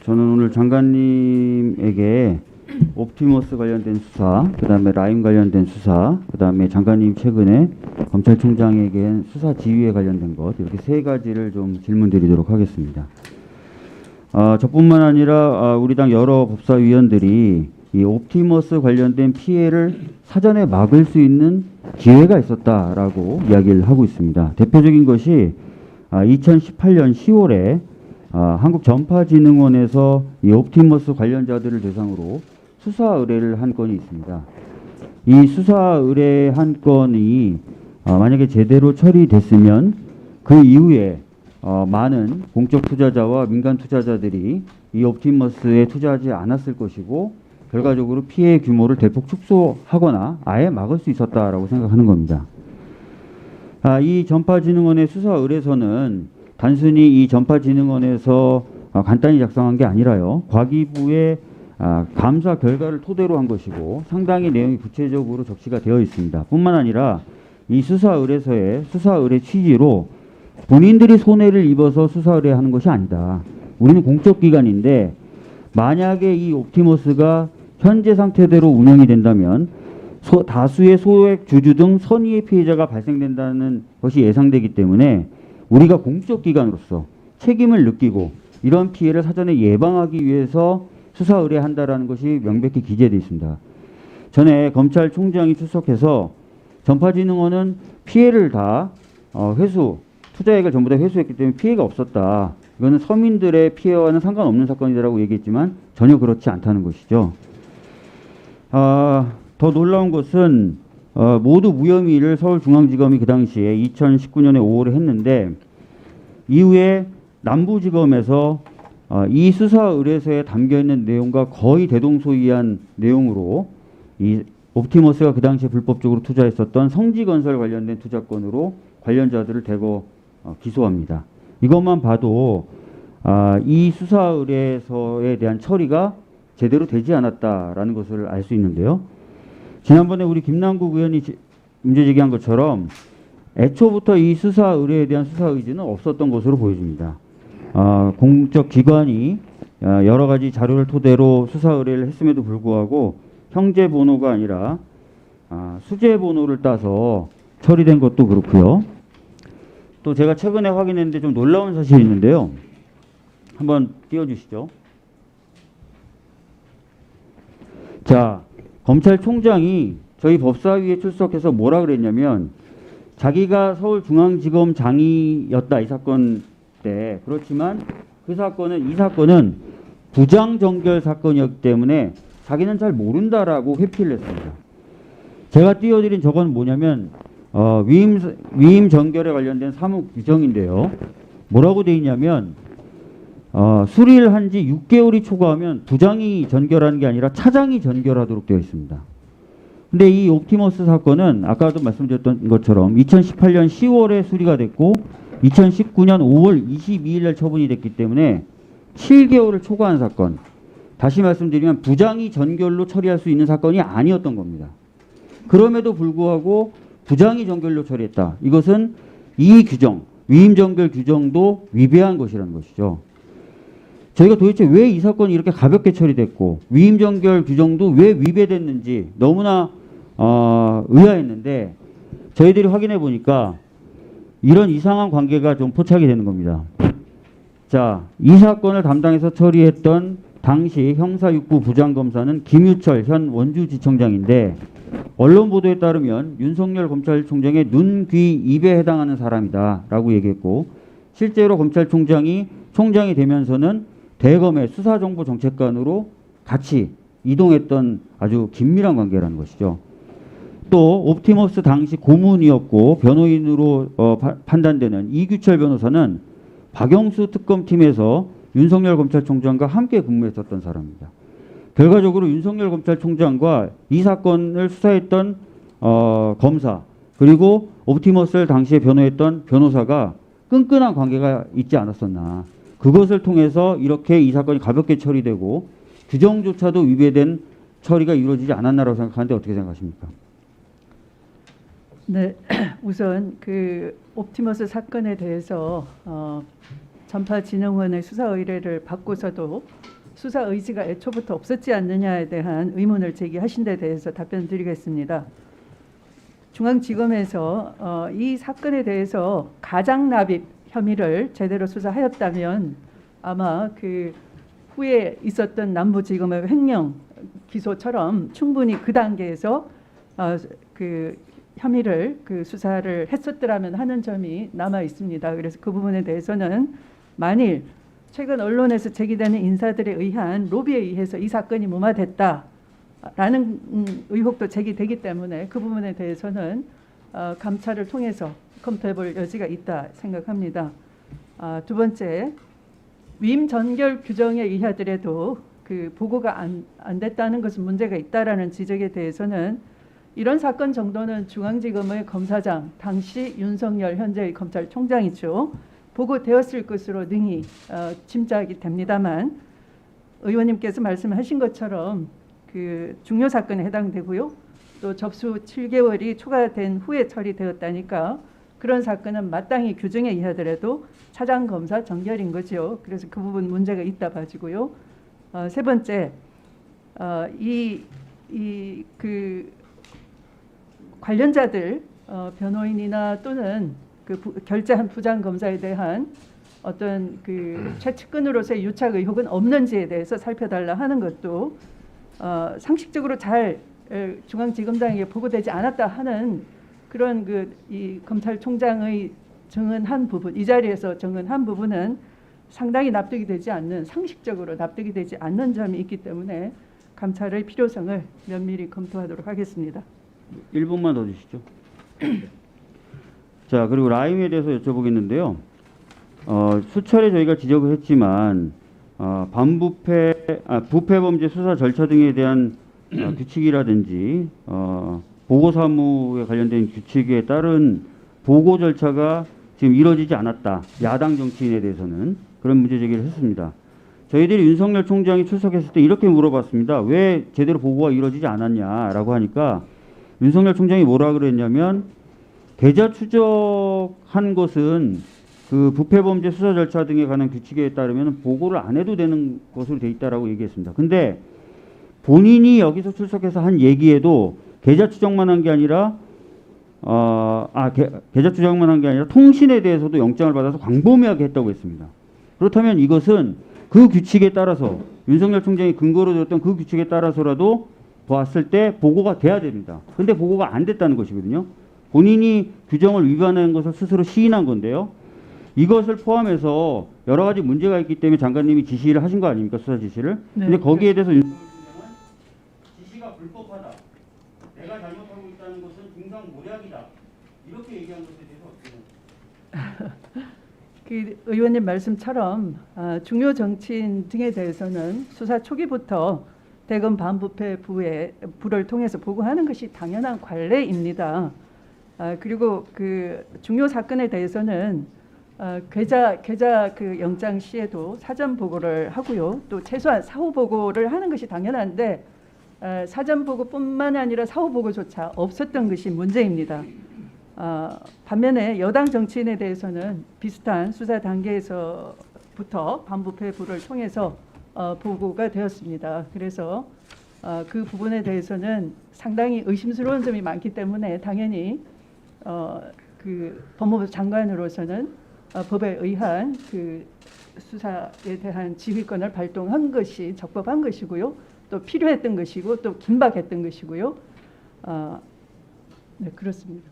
저는 오늘 장관님에게 옵티머스 관련된 수사, 그 다음에 라임 관련된 수사, 그 다음에 장관님 최근에 검찰총장에게 수사 지휘에 관련된 것, 이렇게 세 가지를 좀 질문드리도록 하겠습니다. 저뿐만 아니라 우리 당 여러 법사위원들이 이 옵티머스 관련된 피해를 사전에 막을 수 있는 기회가 있었다라고 이야기를 하고 있습니다. 대표적인 것이 2018년 10월에 한국전파진흥원에서 이 옵티머스 관련자들을 대상으로 수사 의뢰를 한 건이 있습니다. 이 수사 의뢰 한 건이 만약에 제대로 처리됐으면 그 이후에 많은 공적 투자자와 민간 투자자들이 이 옵티머스에 투자하지 않았을 것이고 결과적으로 피해 규모를 대폭 축소하거나 아예 막을 수 있었다라고 생각하는 겁니다. 이 전파진흥원의 수사 의뢰서는 단순히 이 전파진흥원에서 간단히 작성한 게 아니라요. 과기부의 감사 결과를 토대로 한 것이고 상당히 내용이 구체적으로 적시가 되어 있습니다. 뿐만 아니라 이 수사 의뢰서의 수사 의뢰 취지로 본인들이 손해를 입어서 수사 의뢰하는 것이 아니다. 우리는 공적기관인데 만약에 이 옵티머스가 현재 상태대로 운영이 된다면 다수의 소액 주주 등 선의의 피해자가 발생된다는 것이 예상되기 때문에 우리가 공적기관으로서 책임을 느끼고 이런 피해를 사전에 예방하기 위해서 수사 의뢰한다라는 것이 명백히 기재되어 있습니다. 전에 검찰총장이 출석해서 전파진흥원은 피해를 다 투자액을 전부 다 회수했기 때문에 피해가 없었다. 이거는 서민들의 피해와는 상관없는 사건이라고 얘기했지만 전혀 그렇지 않다는 것이죠. 더 놀라운 것은 모두 무혐의를 서울중앙지검이 그 당시에 2019년에 5월에 했는데 이후에 남부지검에서 이 수사 의뢰서에 담겨있는 내용과 거의 대동소이한 내용으로 이 옵티머스가 그 당시에 불법적으로 투자했었던 성지건설 관련된 투자건으로 관련자들을 대거 기소합니다. 이것만 봐도 이 수사 의뢰서에 대한 처리가 제대로 되지 않았다라는 것을 알 수 있는데요. 지난번에 우리 김남국 의원이 문제 제기한 것처럼 애초부터 이 수사 의뢰에 대한 수사 의지는 없었던 것으로 보여집니다. 공적 기관이 여러 가지 자료를 토대로 수사 의뢰를 했음에도 불구하고 형제 번호가 아니라 수재 번호를 따서 처리된 것도 그렇고요. 또 제가 최근에 확인했는데 좀 놀라운 사실이 있는데요. 한번 띄워주시죠. 자, 검찰총장이 저희 법사위에 출석해서 뭐라 그랬냐면 자기가 서울중앙지검장이었다 이 사건 때. 그렇지만 이 사건은 부장정결 사건이었기 때문에 자기는 잘 모른다라고 회피를 했습니다. 제가 띄워드린 저건 뭐냐면 위임 전결에 관련된 사무 규정인데요. 뭐라고 돼 있냐면 수리를 한 지 6개월이 초과하면 부장이 전결하는 게 아니라 차장이 전결하도록 되어 있습니다. 근데 이 옵티머스 사건은 아까도 말씀드렸던 것처럼 2018년 10월에 수리가 됐고 2019년 5월 22일 날 처분이 됐기 때문에 7개월을 초과한 사건. 다시 말씀드리면 부장이 전결로 처리할 수 있는 사건이 아니었던 겁니다. 그럼에도 불구하고 부장이 전결로 처리했다. 이것은 이 규정, 위임 전결 규정도 위배한 것이라는 것이죠. 저희가 도대체 왜 이 사건이 이렇게 가볍게 처리됐고 위임 전결 규정도 왜 위배됐는지 너무나 의아했는데 저희들이 확인해 보니까 이런 이상한 관계가 좀 포착이 되는 겁니다. 자, 이 사건을 담당해서 처리했던 당시 형사6부 부장검사는 김유철 현 원주지청장인데 언론 보도에 따르면 윤석열 검찰총장의 눈, 귀, 입에 해당하는 사람이다 라고 얘기했고 실제로 검찰총장이 총장이 되면서는 대검의 수사정보정책관으로 같이 이동했던 아주 긴밀한 관계라는 것이죠. 또 옵티머스 당시 고문이었고 변호인으로 판단되는 이규철 변호사는 박영수 특검팀에서 윤석열 검찰총장과 함께 근무했었던 사람입니다. 결과적으로 윤석열 검찰총장과 이 사건을 수사했던 검사 그리고 옵티머스를 당시에 변호했던 변호사가 끈끈한 관계가 있지 않았었나. 그것을 통해서 이렇게 이 사건이 가볍게 처리되고 규정조차도 위배된 처리가 이루어지지 않았나라고 생각하는데 어떻게 생각하십니까? 네, 우선 그 옵티머스 사건에 대해서 전파진흥원의 수사 의뢰를 받고서도 수사 의지가 애초부터 없었지 않느냐에 대한 의문을 제기하신 데 대해서 답변드리겠습니다. 중앙지검에서 이 사건에 대해서 가장납입 혐의를 제대로 수사하였다면 아마 그 후에 있었던 남부지검의 횡령 기소처럼 충분히 그 단계에서 그 혐의를 그 수사를 했었더라면 하는 점이 남아 있습니다. 그래서 그 부분에 대해서는 만일 최근 언론에서 제기되는 인사들에 의한 로비에 의해서 이 사건이 무마됐다라는 의혹도 제기되기 때문에 그 부분에 대해서는 감찰을 통해서 검토해볼 여지가 있다 생각합니다. 두 번째, 위임 전결 규정에 의하더라도 그 보고가 안 됐다는 것은 문제가 있다라는 지적에 대해서는 이런 사건 정도는 중앙지검의 검사장, 당시 윤석열 현재의 검찰총장이죠. 보고되었을 것으로 능히 짐작이 됩니다만 의원님께서 말씀하신 것처럼 그 중요 사건에 해당되고요. 또 접수 7개월이 초과된 후에 처리되었다니까 그런 사건은 마땅히 규정에 의하더라도 차장검사 정결인 거죠. 그래서 그 부분 문제가 있다 봐지고요. 세 번째, 그 관련자들 변호인이나 또는 그 결재한 부장검사에 대한 어떤 그 최측근으로서의 유착 의혹은 없는지에 대해서 살펴달라 하는 것도 상식적으로 잘 중앙지검장에게 보고되지 않았다 하는 그런 이 검찰총장의 증언한 부분, 이 자리에서 증언한 부분은 상당히 납득이 되지 않는, 상식적으로 납득이 되지 않는 점이 있기 때문에 감찰의 필요성을 면밀히 검토하도록 하겠습니다. 1분만 더 주시죠. 자, 그리고 라임에 대해서 여쭤보겠는데요. 수차례 저희가 지적을 했지만 부패범죄 수사 절차 등에 대한 규칙이라든지 보고 사무에 관련된 규칙에 따른 보고 절차가 지금 이루어지지 않았다. 야당 정치인에 대해서는 그런 문제 제기를 했습니다. 저희들이 윤석열 총장이 출석했을 때 이렇게 물어봤습니다. 왜 제대로 보고가 이루어지지 않았냐라고 하니까 윤석열 총장이 뭐라 그랬냐면 계좌 추적한 것은 그 부패범죄 수사 절차 등에 관한 규칙에 따르면 보고를 안 해도 되는 것으로 돼 있다라고 얘기했습니다. 근데 본인이 여기서 출석해서 한 얘기에도 계좌 추적만 한 게 아니라 계좌 추적만 한 게 아니라 통신에 대해서도 영장을 받아서 광범위하게 했다고 했습니다. 그렇다면 이것은 그 규칙에 따라서 윤석열 총장이 근거로 줬던 그 규칙에 따라서라도 보았을 때 보고가 돼야 됩니다. 근데 보고가 안 됐다는 것이거든요. 본인이 규정을 위반한 것을 스스로 시인한 건데요. 이것을 포함해서 여러 가지 문제가 있기 때문에 장관님이 지시를 하신 거 아닙니까? 수사 지시를. 네. 근데 거기에 대해서 윤석열 총장은 지시가 불법하다. 내가 잘못하고 있다는 것은 중상모략이다. 이렇게 얘기한 것에 대해서 어떻게 그 의원님 말씀처럼 중요 정치인 등에 대해서는 수사 초기부터 대검 반부패 부를 통해서 보고하는 것이 당연한 관례입니다. 그리고 그 중요 사건에 대해서는 계좌 그 영장 시에도 사전 보고를 하고요. 또 최소한 사후 보고를 하는 것이 당연한데 사전 보고뿐만 아니라 사후 보고조차 없었던 것이 문제입니다. 반면에 여당 정치인에 대해서는 비슷한 수사 단계에서부터 반부패 부를 통해서 보고가 되었습니다. 그래서 그 부분에 대해서는 상당히 의심스러운 점이 많기 때문에 당연히 그 법무부 장관으로서는 법에 의한 그 수사에 대한 지휘권을 발동한 것이 적법한 것이고요. 또 필요했던 것이고 또 긴박했던 것이고요. 네, 그렇습니다.